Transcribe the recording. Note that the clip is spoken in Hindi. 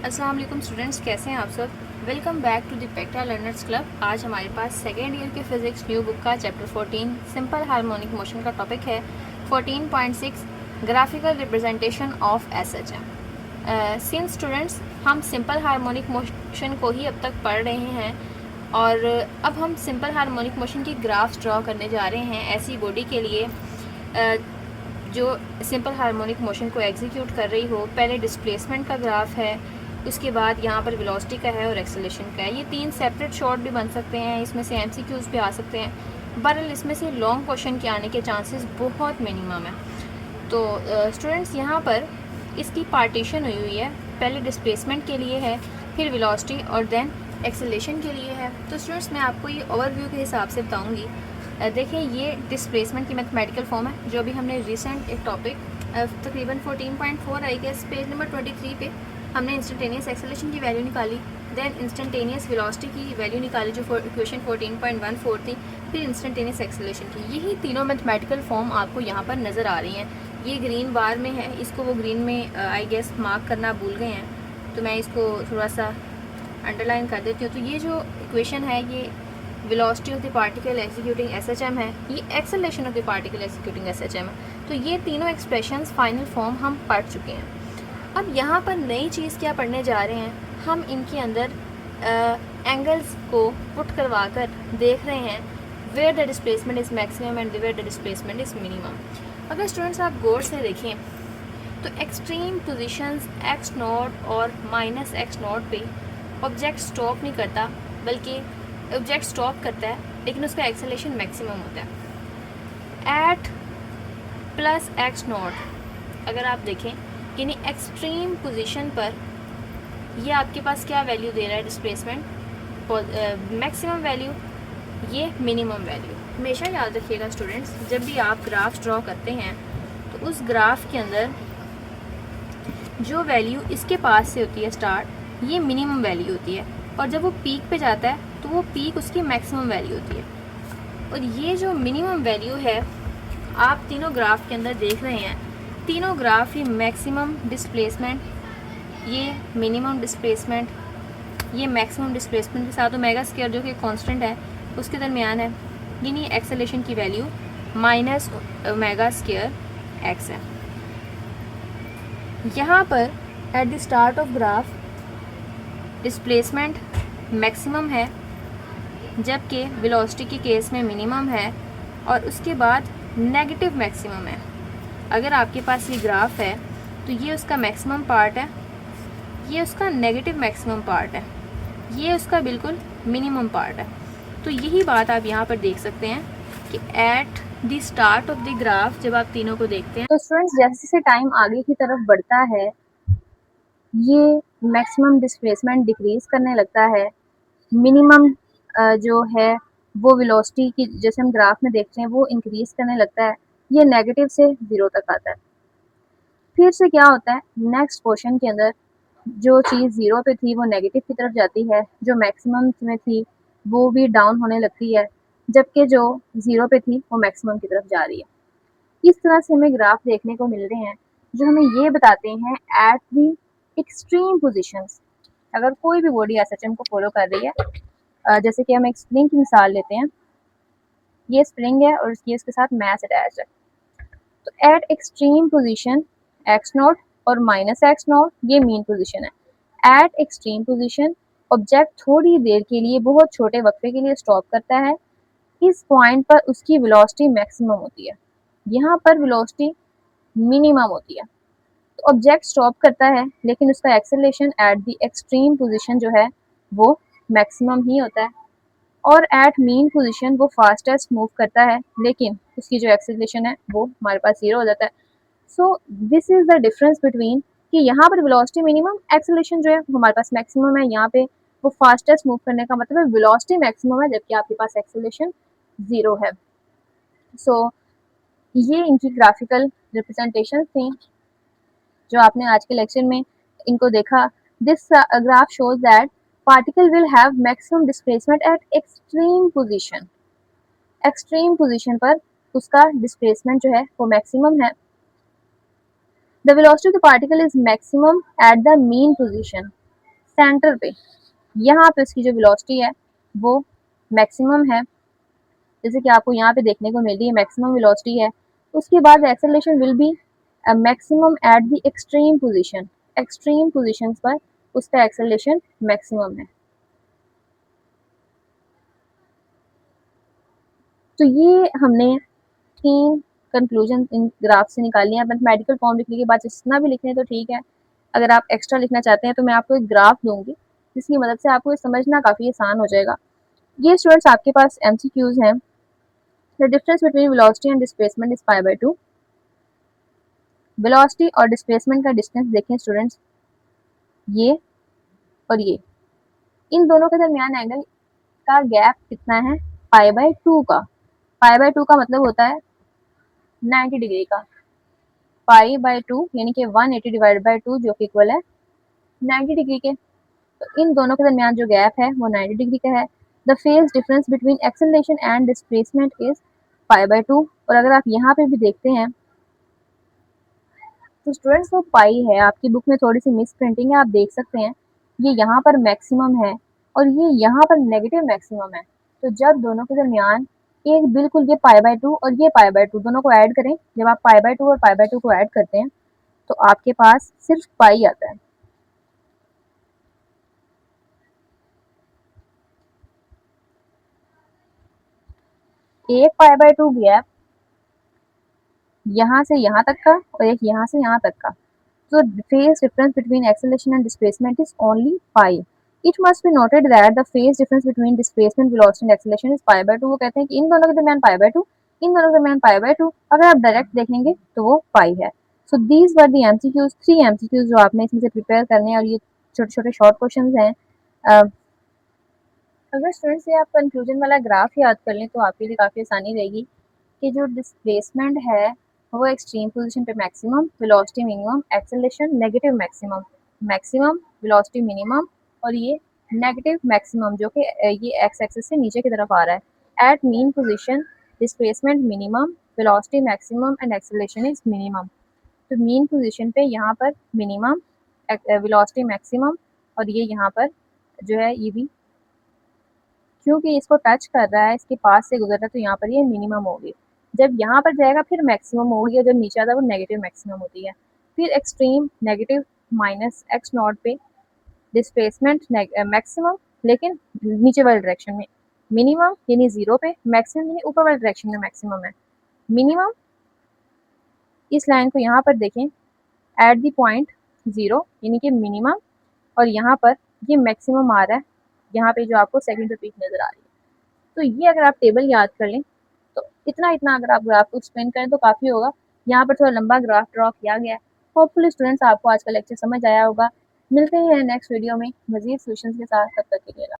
अस्सलाम वालेकुम स्टूडेंट्स, कैसे हैं आप सब। Welcome back to the Pecta learners club. आज हमारे पास सेकेंड ईयर के फिजिक्स न्यू बुक का चैप्टर 14 सिंपल हार्मोनिक मोशन का टॉपिक है 14.6 graphical representation of SHM. Since students हम सिंपल हार्मोनिक मोशन को ही अब तक पढ़ रहे हैं और अब हम सिंपल हार्मोनिक मोशन की ग्राफ्स ड्रॉ करने जा रहे हैं ऐसी बॉडी के लिए जो सिंपल हार्मोनिक मोशन को एग्जीक्यूट कर रही हो। पहले डिस्प्लेसमेंट का ग्राफ है, उसके बाद यहाँ पर वेलोसिटी का है और एक्सेलरेशन का है। ये तीन सेपरेट शॉर्ट भी बन सकते हैं, इसमें से एमसीक्यूज़ भी आ सकते हैं। बहरहाल इसमें से लॉन्ग क्वेश्चन के आने के चांसेस बहुत मिनिमम है। तो स्टूडेंट्स यहाँ पर इसकी पार्टीशन हुई है, पहले डिस्प्लेसमेंट के लिए है, फिर वेलोसिटी और देन एक्सेलरेशन के लिए है। तो स्टूडेंट्स मैं आपको ये ओवरव्यू के हिसाब से बताऊँगी। देखिए ये डिस्प्लेसमेंट की मैथमेटिकल फॉर्म है जो अभी हमने रिसेंट एक टॉपिक तकरीबन 14.4 आई गेस पेज नंबर 23 पे हमने इंस्टेंटेनियस एक्सेलरेशन की वैल्यू निकाली, देन इंस्टेंटेनियस वेलोसिटी की वैल्यू निकाली जो इक्वेशन 14.14 थी, फिर इंस्टेंटेनियस एक्सेलरेशन की। यही तीनों मैथमेटिकल फॉर्म आपको यहाँ पर नज़र आ रही हैं। ये ग्रीन बार में है, इसको वो ग्रीन में आई गेस मार्क करना भूल गए हैं, तो मैं इसको थोड़ा सा अंडरलाइन कर देती हूँ। तो ये जो इक्वेशन है ये velocity of the particle executing SHM है, ये acceleration of the particle executing SHM है। तो ये तीनों एक्सप्रेशंस फाइनल फॉर्म हम पढ़ चुके हैं। अब यहाँ पर नई चीज़ क्या पढ़ने जा रहे हैं, हम इनके अंदर एंगल्स को पुट करवा कर देख रहे हैं where the displacement is maximum and where the displacement is minimum. अगर स्टूडेंट्स आप गौर से देखें तो एक्सट्रीम पोजीशंस x नॉट और -x0 पे ऑब्जेक्ट स्टॉप नहीं करता, बल्कि ऑब्जेक्ट स्टॉप करता है लेकिन उसका एक्सेलरेशन मैक्सिमम होता है एट +x0। अगर आप देखें यानी एक्सट्रीम पोजीशन पर ये आपके पास क्या वैल्यू दे रहा है डिस्प्लेसमेंट, मैक्सिमम वैल्यू, ये मिनिमम वैल्यू। हमेशा याद रखिएगा स्टूडेंट्स, जब भी आप ग्राफ ड्रॉ करते हैं तो उस ग्राफ के अंदर जो वैल्यू इसके पास से होती है स्टार्ट, ये मिनिमम वैल्यू होती है, और जब वो पीक पे जाता है तो वो पीक उसकी मैक्सिमम वैल्यू होती है। और ये जो मिनिमम वैल्यू है आप तीनों ग्राफ के अंदर देख रहे हैं, तीनों ग्राफ ये मैक्सिमम डिस्प्लेसमेंट, ये मिनिमम डिस्प्लेसमेंट, ये मैक्सिमम डिस्प्लेसमेंट के साथ ओमेगा स्क्वायर जो कि कांस्टेंट है उसके दरमियान है, यानी एक्सेलरेशन की value minus omega square x है। यहाँ पर at the start of graph displacement maximum है जबकि वेलोसिटी के केस में मिनिमम है, और उसके बाद नेगेटिव मैक्सिमम है। अगर आपके पास ये ग्राफ है तो ये उसका मैक्सिमम पार्ट है, ये उसका नेगेटिव मैक्सिमम पार्ट है, ये उसका बिल्कुल मिनिमम पार्ट है। तो यही बात आप यहाँ पर देख सकते हैं कि at the start of the graph जब आप तीनों को देखते हैं तो स्टूडेंट्स जैसे जैसे टाइम आगे की तरफ बढ़ता है ये मैक्सिमम डिस्प्लेसमेंट डिक्रीज करने लगता है, मिनिमम जो है वो वेलोसिटी की जैसे हम ग्राफ में देखते हैं वो इंक्रीज करने लगता है, ये नेगेटिव से 0 तक आता है। फिर से क्या होता है, नेक्स्ट पोर्शन के अंदर जो चीज़ 0 पे थी वो नेगेटिव की तरफ जाती है, जो मैक्सिमम में थी वो भी डाउन होने लगती है, जबकि जो 0 पे थी वो मैक्सिमम की तरफ जा रही है। इस तरह से हमें ग्राफ देखने को मिल रहे हैं जो हमें ये बताते हैं एट दी एक्सट्रीम पोजिशंस। अगर कोई भी बॉडी एसएचएम को फॉलो कर रही है, जैसे कि हम एक स्प्रिंग की मिसाल लेते हैं, ये स्प्रिंग है और इसके साथ मैस अटैच है, तो एट एक्सट्रीम पोजीशन x0 और -x0 ये मेन पोजीशन है। एट एक्सट्रीम पोजीशन ऑब्जेक्ट थोड़ी देर के लिए, बहुत छोटे वक्फे के लिए स्टॉप करता है, इस पॉइंट पर उसकी वेलोसिटी मैक्सिमम होती है, यहाँ पर वेलोसिटी मिनिमम होती है। तो ऑब्जेक्ट स्टॉप करता है लेकिन उसका acceleration at the extreme position जो है वो मैक्सिमम ही होता है, और एट मीन पोजीशन वो फास्टेस्ट मूव करता है लेकिन उसकी जो एक्सेलरेशन है वो हमारे पास 0 हो जाता है। So this is the difference between कि यहाँ पर वेलोसिटी मिनिमम, एक्सेलरेशन जो है वो हमारे पास मैक्सिमम है, यहाँ पे वो फास्टेस्ट मूव करने का मतलब है वेलोसिटी मैक्सिमम है जबकि आपके पास एक्सेलरेशन 0 है। सो ये इनकी ग्राफिकल रिप्रेजेंटेशन थी जो आपने आज के लेक्चर में इनको देखा। This graph shows that particle will have maximum displacement eight extreme position. Extreme position पर उसका डिस्प्लेसमेंट जो है वो मैक्सिमम है। The velocity of the particle is maximum at the mean position. Centre पे यहाँ पे उसकी जो वेलोसिटी है वो मैक्सिमम है, जैसे कि आपको यहाँ पे देखने को मिल रही है मैक्सिमम वेलोसिटी है। उसके बाद acceleration will be maximum at the extreme position, extreme positions पर उसका एक्सेलरेशन मैक्सिमम है। तो ये हमने तीन कंक्लूजन इन ग्राफ से निकाली है। मैथमेटिकल फॉर्म लिखने के बाद जितना भी लिखने तो ठीक है, अगर आप एक्स्ट्रा लिखना चाहते हैं तो मैं आपको एक ग्राफ दूंगी जिसकी मदद से आपको ये समझना काफ़ी आसान हो जाएगा। ये स्टूडेंट्स आपके पास MCQs हैं। The difference between velocity and displacement is π/2। Velocity और डिस्प्लेसमेंट का डिस्टेंस देखें स्टूडेंट्स, ये और ये, इन दोनों के दरमियान एंगल का गैप कितना है, π/2 का। π/2 का मतलब होता है 90 डिग्री का। π/2 यानी कि 180 डिवाइड बाई 2 जो कि इक्वल है 90 डिग्री के। तो इन दोनों के दरमियान जो गैप है वो 90 डिग्री का है। The phase difference between acceleration and displacement is π/2। और अगर आप यहाँ पे भी देखते हैं तो स्टूडेंट्स वो पाई है, आपकी बुक में थोड़ी सी मिस प्रिंटिंग है, आप देख सकते हैं ये यहाँ पर मैक्सिमम है और ये यहाँ पर नेगेटिव मैक्सिमम है। तो जब दोनों के दरमियान एक बिल्कुल ये π/2 और ये π/2 दोनों को ऐड करें, जब आप π/2 और π/2 को ऐड करते हैं तो आपके पास सिर्फ पाई आता है। एक π/2 गैप यहाँ से यहाँ तक का और एक यहाँ से यहाँ तक का। So the phase difference between acceleration and displacement is only pi. It must be noted that the phase difference between displacement, velocity and acceleration is π/2। वो कहते हैं कि इन दोनों के दरमियान π/2, इन दोनों के दरमियान π/2। अगर आप डायरेक्ट देखेंगे तो वो पाई है। So these were the MCQs, 3 MCQs जो आपने इसमें से प्रिपेयर करने हैं और ये छोटे छोटे शॉर्ट क्वेश्चन हैं। अगर स्टूडेंट्स से आप कंक्लूजन वाला ग्राफ याद कर लें तो आपके लिए काफ़ी आसानी रहेगी कि जो डिस्प्लेसमेंट है वो एक्सट्रीम पोजीशन पे maximum, velocity minimum, acceleration negative maximum, maximum velocity minimum और ये नेगेटिव मैक्सिमम जो कि ये एक्स एक्सिस से नीचे की तरफ आ रहा है। At mean position displacement minimum, velocity maximum and acceleration is minimum. तो मीन पोजीशन पे यहाँ पर मिनिमम, वेलोसिटी मैक्सिमम और ये यहाँ पर जो है ये भी क्योंकि इसको टच कर रहा है, इसके पास से गुजर रहा है तो यहाँ पर ये मिनिमम होगी। जब यहाँ पर जाएगा फिर मैक्सिमम होगी और जब नीचे आता है वो नेगेटिव मैक्सिमम होती है। फिर extreme negative minus x not पे डिस्प्लेसमेंट मैक्सिमम लेकिन नीचे वाले डायरेक्शन में, मिनिमम यानी 0 पे, मैक्सिमम यानी ऊपर वाले डायरेक्शन में मैक्सिमम है। मिनिमम इस लाइन को यहाँ पर देखें एट द पॉइंट 0 यानी कि मिनिमम, और यहाँ पर ये मैक्सिमम आ रहा है, यहाँ पे जो आपको सेकंड पे पीक नज़र आ रही है। तो ये अगर आप टेबल याद कर लें तो इतना इतना अगर आप ग्राफ को एक्सप्लेन करें तो काफ़ी होगा। यहाँ पर थोड़ा लंबा ग्राफ ड्रॉ किया गया है। होपफुली स्टूडेंट्स आपको आज का लेक्चर समझ आया होगा। मिलते हैं नेक्स्ट वीडियो में मज़ीद सॉल्यूशंस के साथ, तब तक के लिए।